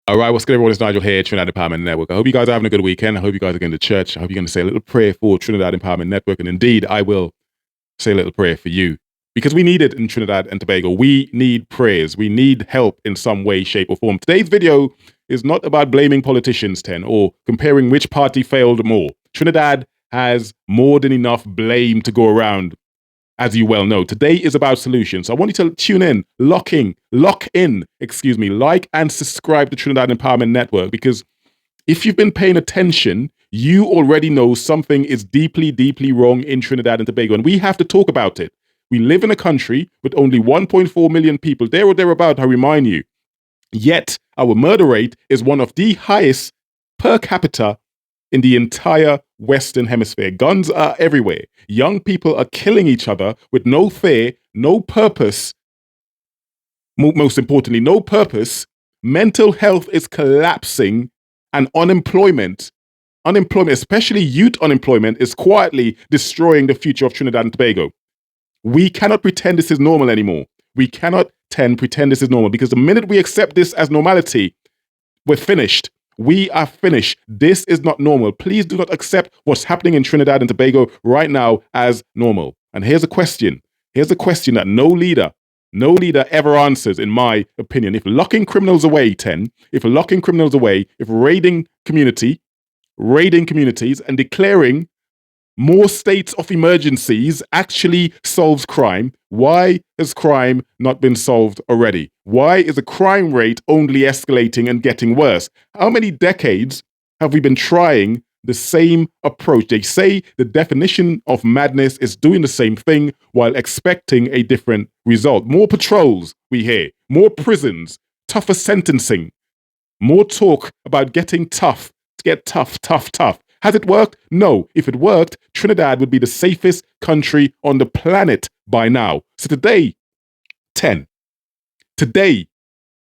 All right, what's good, everyone? It's Nigel here, Trinidad Empowerment Network. I hope you guys are having a good weekend. I hope you guys are going to church. I hope you're going to say a little prayer for Trinidad Empowerment Network. And indeed, I will say a little prayer for you because we need it in Trinidad and Tobago. We need prayers. We need help in some way, shape, or form. Today's video is not about blaming politicians, or comparing which party failed more. Trinidad has more than enough blame to go around, as you well know. Today is about solutions. So I want you to tune in, lock in, like and subscribe to Trinidad Empowerment Network, because if you've been paying attention, you already know something is deeply, deeply wrong in Trinidad and Tobago, and we have to talk about it. We live in a country with only 1.4 million people, there or thereabout, I remind you. Yet our murder rate is one of the highest per capita in the entire Western Hemisphere. Guns are everywhere. Young people are killing each other with no fear, no purpose. Most importantly, no purpose. Mental health is collapsing, and unemployment, especially youth unemployment, is quietly destroying the future of Trinidad and Tobago. We cannot pretend this is normal anymore. We cannot pretend this is normal, because the minute we accept this as normality, we're finished. We are finished. This is not normal. Please do not accept what's happening in Trinidad and Tobago right now as normal. And here's a question. Here's a question that no leader ever answers, in my opinion. If locking criminals away, if raiding communities and declaring more states of emergencies actually solves crime, why has crime not been solved already? Why is the crime rate only escalating and getting worse? How many decades have we been trying the same approach? They say the definition of madness is doing the same thing while expecting a different result. More patrols, we hear. More prisons. Tougher sentencing. More talk about getting tough. Get tough. Has it worked? No. If it worked, Trinidad would be the safest country on the planet by now. So today,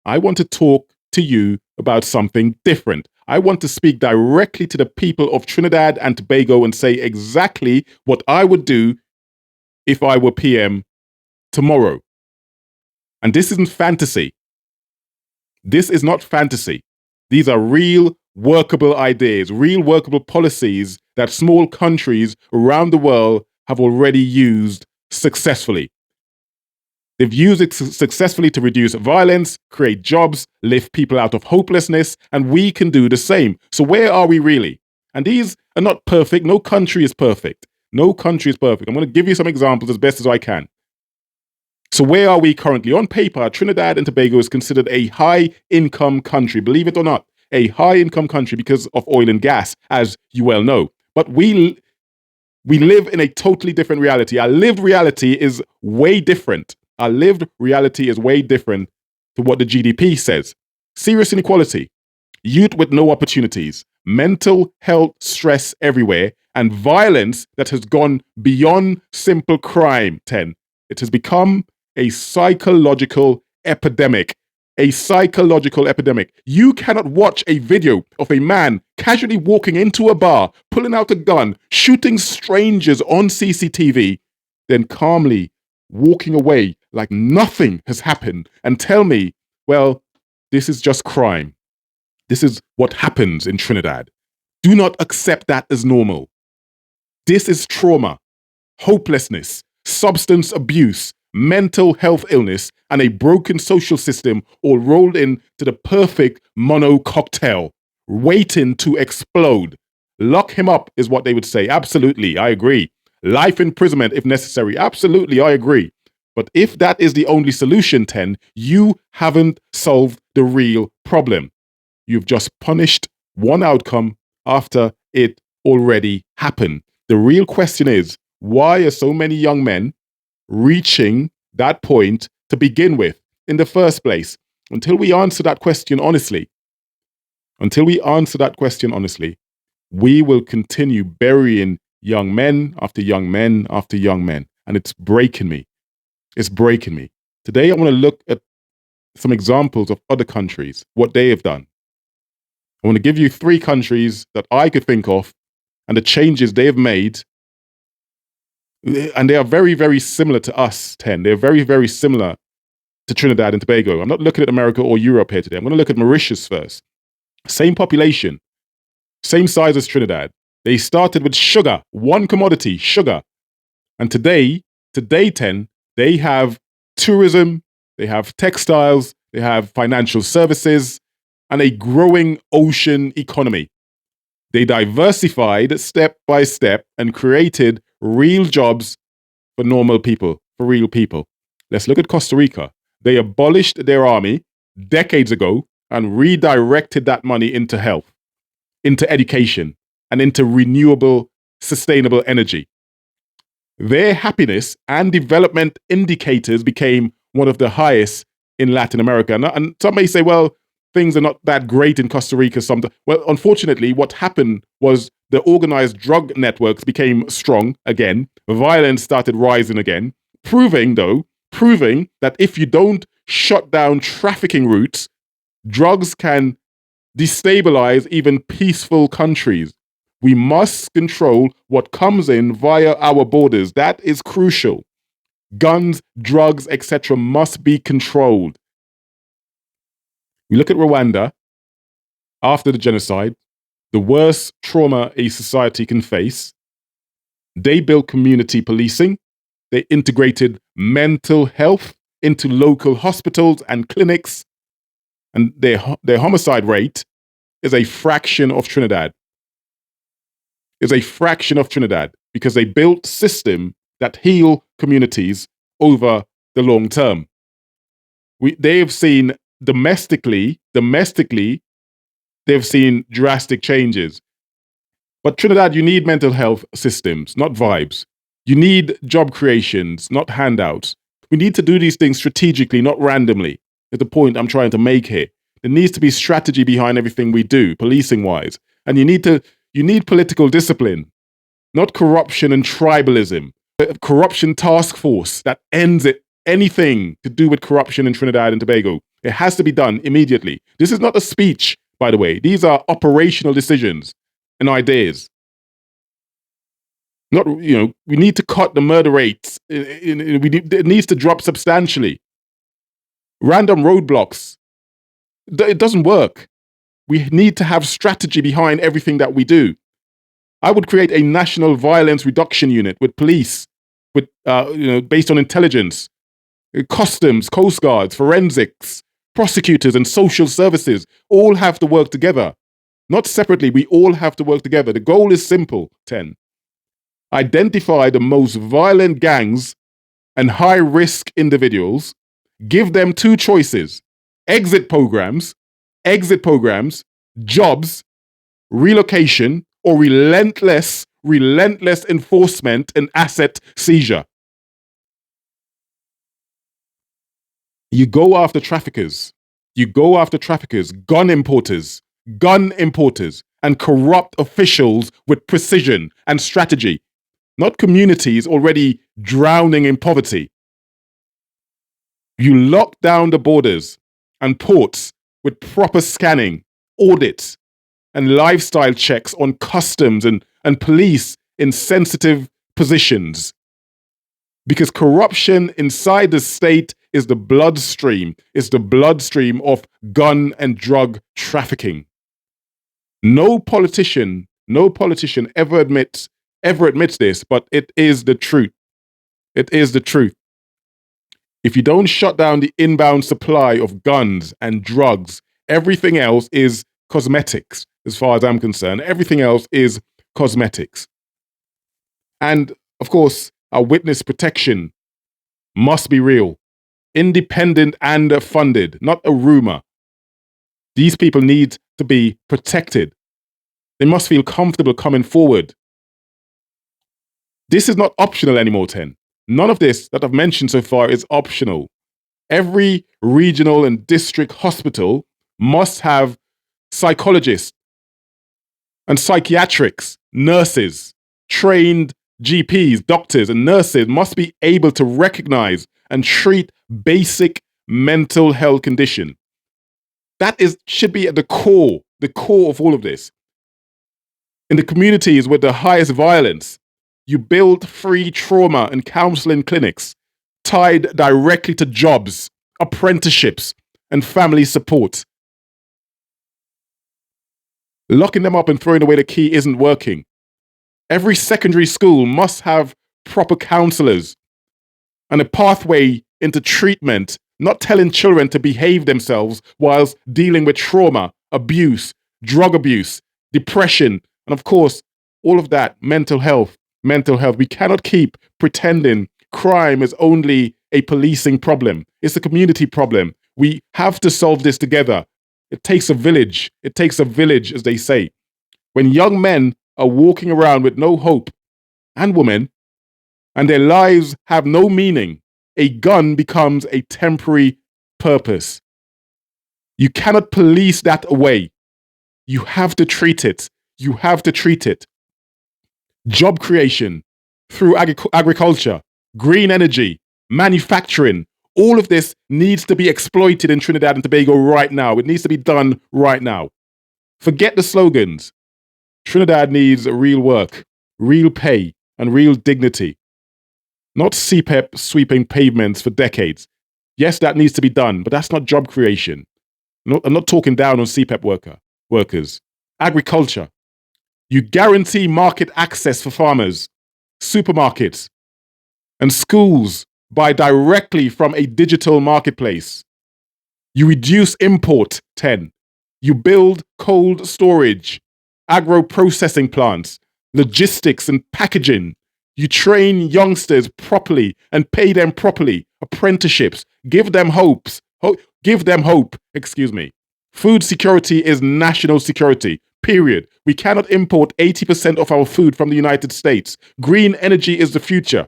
I want to talk to you about something different. I want to speak directly to the people of Trinidad and Tobago and say exactly what I would do if I were PM tomorrow. And this isn't fantasy. This is not fantasy. These are real, workable ideas, real workable policies that small countries around the world have already used successfully. They've used it successfully to reduce violence, create jobs, lift people out of hopelessness, and we can do the same. So where are we really? And these are not perfect. No country is perfect. No country is perfect. I'm going to give you some examples as best as I can. So where are we currently? On paper, Trinidad and Tobago is considered a high-income country, believe it or not. A high-income country because of oil and gas, as you well know. But we live in a totally different reality. Our lived reality is way different. Our lived reality is way different to what the GDP says. Serious inequality, youth with no opportunities, mental health stress everywhere, and violence that has gone beyond simple crime, It has become a psychological epidemic. A psychological epidemic. You cannot watch a video of a man casually walking into a bar, pulling out a gun, shooting strangers on CCTV, then calmly walking away like nothing has happened and tell me, well, this is just crime. This is what happens in Trinidad. Do not accept that as normal. This is trauma, hopelessness, substance abuse, mental health illness, and a broken social system all rolled into the perfect mono cocktail, waiting to explode. Lock him up is what they would say. Absolutely, I agree. Life imprisonment if necessary. Absolutely, I agree. But if that is the only solution, you haven't solved the real problem. You've just punished one outcome after it already happened. The real question is, why are so many young men reaching that point to begin with in the first place? Until we answer that question honestly, we will continue burying young men after young men after young men. And it's breaking me. It's breaking me. Today, I want to look at some examples of other countries, what they have done. I want to give you 3 countries that I could think of and the changes they have made. And they are very, very similar to us, They're very, very similar to Trinidad and Tobago. I'm not looking at America or Europe here today. I'm going to look at Mauritius first. Same population, same size as Trinidad. They started with sugar, one commodity, sugar. And today 10, they have tourism, they have textiles, they have financial services, and a growing ocean economy. They diversified step by step and created real jobs for normal people, for real people. Let's look at Costa Rica. They abolished their army decades ago and redirected that money into health, into education, and into renewable, sustainable energy. Their happiness and development indicators became one of the highest in Latin America. And some may say, well, things are not that great in Costa Rica. Well, unfortunately, what happened was the organized drug networks became strong again. Violence started rising again, proving that if you don't shut down trafficking routes, drugs can destabilize even peaceful countries. We must control what comes in via our borders. That is crucial. Guns, drugs, etc. must be controlled. We look at Rwanda after the genocide, the worst trauma a society can face. They built community policing. They integrated mental health into local hospitals and clinics. And their homicide rate is a fraction of Trinidad. Is a fraction of Trinidad because they built systems that heal communities over the long term. They have seen domestically, they've seen drastic changes. But Trinidad, you need mental health systems, not vibes. You need job creations, not handouts. We need to do these things strategically, not randomly, is the point I'm trying to make here. There needs to be strategy behind everything we do, policing-wise. And you need political discipline, not corruption and tribalism. A corruption task force that ends it, anything to do with corruption in Trinidad and Tobago. It has to be done immediately. This is not a speech, by the way. These are operational decisions and ideas. Not, we need to cut the murder rates. It needs to drop substantially. Random roadblocks, it doesn't work. We need to have strategy behind everything that we do. I would create a national violence reduction unit with police, with based on intelligence, customs, coast guards, forensics, prosecutors, and social services all have to work together. Not separately, we all have to work together. The goal is simple, 10. Identify the most violent gangs and high-risk individuals, give them two choices: exit programs, jobs, relocation, or relentless enforcement and asset seizure. You go after traffickers, gun importers, and corrupt officials with precision and strategy, not communities already drowning in poverty. You lock down the borders and ports with proper scanning, audits, and lifestyle checks on customs and police in sensitive positions. Because corruption inside the state is the bloodstream of gun and drug trafficking. No politician ever admits this, but it is the truth. It is the truth. If you don't shut down the inbound supply of guns and drugs, everything else is cosmetics, as far as I'm concerned. Everything else is cosmetics. And, of course, our witness protection must be real, independent and funded, not a rumor. These people need to be protected. They must feel comfortable coming forward. This is not optional anymore, 10. None of this that I've mentioned so far is optional. Every regional and district hospital must have psychologists and psychiatrics, nurses, trained GPs, doctors, and nurses must be able to recognize and treat basic mental health condition. That should be at the core of all of this. In the communities with the highest violence, you build free trauma and counseling clinics tied directly to jobs, apprenticeships, and family support. Locking them up and throwing away the key isn't working. Every secondary school must have proper counselors and a pathway into treatment, not telling children to behave themselves whilst dealing with trauma, abuse, drug abuse, depression, and of course, all of that, mental health, mental health. We cannot keep pretending crime is only a policing problem. It's a community problem. We have to solve this together. It takes a village. It takes a village, as they say. When young men are walking around with no hope, and women, and their lives have no meaning, a gun becomes a temporary purpose. You cannot police that away. You have to treat it. You have to treat it. Job creation through agriculture, green energy, manufacturing, all of this needs to be exploited in Trinidad and Tobago right now. It needs to be done right now. Forget the slogans. Trinidad needs real work, real pay, and real dignity. Not CPEP sweeping pavements for decades. Yes, that needs to be done, but that's not job creation. I'm not talking down on CPEP workers. Agriculture. You guarantee market access for farmers, supermarkets, and schools buy directly from a digital marketplace. You reduce import 10. You build cold storage, agro-processing plants, logistics and packaging. You train youngsters properly and pay them properly. Apprenticeships. Give them hope. Food security is national security. Period. We cannot import 80% of our food from the United States. Green energy is the future.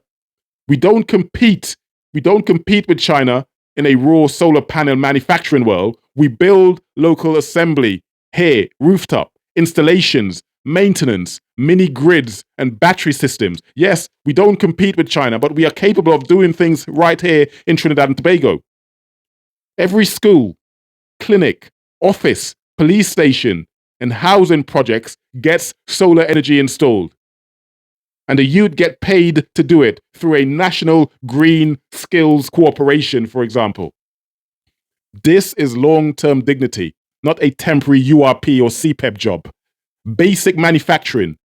We don't compete with China in a raw solar panel manufacturing world. We build local assembly here, rooftop, installations, maintenance, mini grids, and battery systems. Yes, we don't compete with China, but we are capable of doing things right here in Trinidad and Tobago. Every school, clinic, office, police station, and housing projects gets solar energy installed. And the youth get paid to do it through a national green skills corporation, for example. This is long-term dignity, not a temporary URP or CPEP job. Basic manufacturing.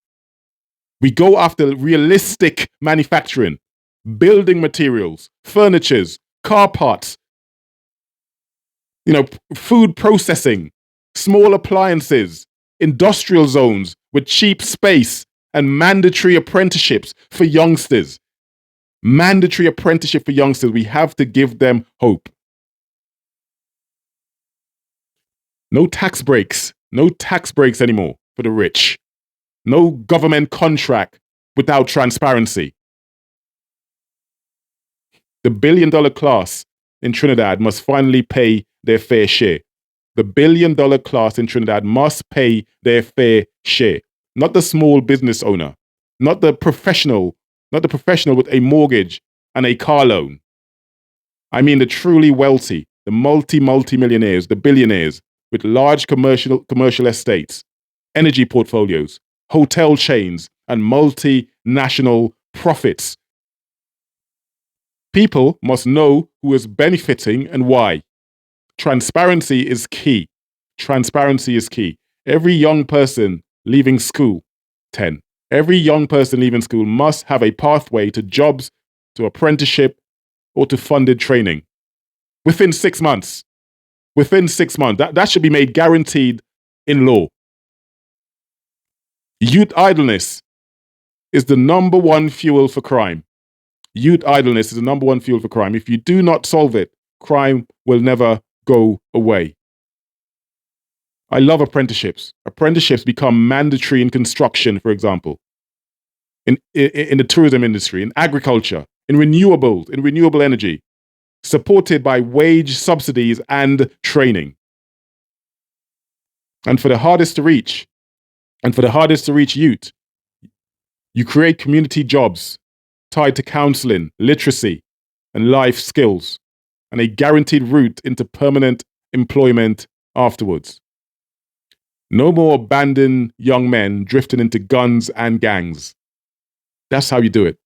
We go after realistic manufacturing, building materials, furnitures, car parts, food processing, small appliances, industrial zones with cheap space, and mandatory apprenticeships for youngsters. Mandatory apprenticeship for youngsters. We have to give them hope. No tax breaks. No tax breaks anymore for the rich. No government contract without transparency. The billion-dollar class in Trinidad must finally pay their fair share. The billion-dollar class in Trinidad must pay their fair share. Not the small business owner, not the professional with a mortgage and a car loan. I mean the truly wealthy, the multi-millionaires, the billionaires with large commercial estates, energy portfolios, hotel chains, and multinational profits. People must know who is benefiting and why. Transparency is key. Transparency is key. Every young person leaving school, 10. Every young person leaving school must have a pathway to jobs, to apprenticeship, or to funded training. Within 6 months. Within 6 months. That should be made guaranteed in law. Youth idleness is the number one fuel for crime. Youth idleness is the number one fuel for crime. If you do not solve it, crime will never go away. I love apprenticeships. Apprenticeships become mandatory in construction, for example, in the tourism industry, in agriculture, in renewable energy, supported by wage subsidies and training. And for the hardest to reach youth, you create community jobs tied to counseling, literacy, and life skills, and a guaranteed route into permanent employment afterwards. No more abandoned young men drifting into guns and gangs. That's how you do it.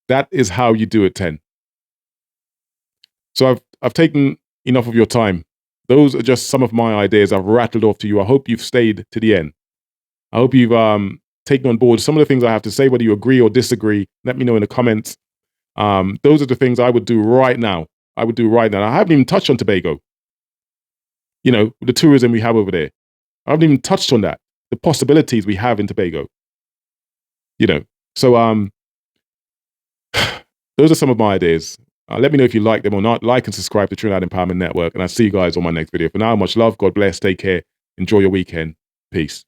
That is how you do it, 10. So I've taken enough of your time. Those are just some of my ideas I've rattled off to you. I hope you've stayed to the end. I hope you've taken on board some of the things I have to say, whether you agree or disagree. Let me know in the comments. Those are the things I would do right now. I haven't even touched on Tobago. You know, the tourism we have over there. I haven't even touched on that. The possibilities we have in Tobago. You know, so those are some of my ideas. Let me know if you like them or not. Like and subscribe to Trinidad Empowerment Network, and I'll see you guys on my next video. For now, much love. God bless. Take care. Enjoy your weekend. Peace.